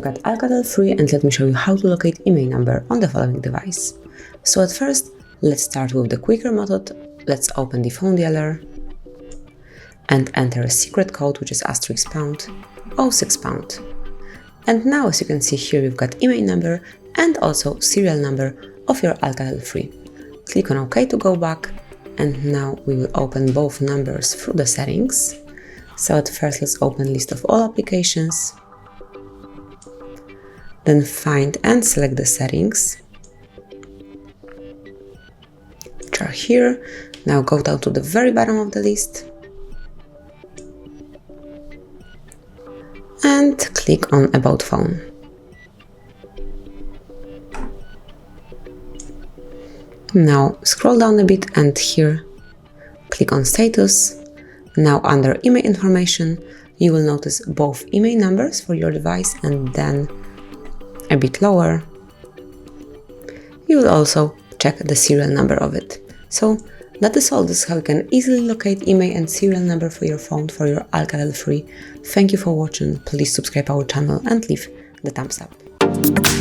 I've got ALCATEL 3 and let me show you how to locate IMEI number on the following device. So at first, let's start with the quicker method. Let's open the phone dialer and enter a secret code, which is *pound 06 pound. And now, as you can see here, you've got IMEI number and also serial number of your ALCATEL 3. Click on OK to go back, and now we will open both numbers through the settings. So at first, let's open list of all applications. Then find and select the settings, which are here. Now go down to the very bottom of the list and click on About Phone. Now scroll down a bit and here click on Status. Now under IMEI Information, you will notice both IMEI numbers for your device, and then a bit lower, you will also check the serial number of it. So that is all. This is how you can easily locate IMEI and serial number for your phone for your ALCATEL 3. Thank you for watching. Please subscribe our channel and leave the thumbs up.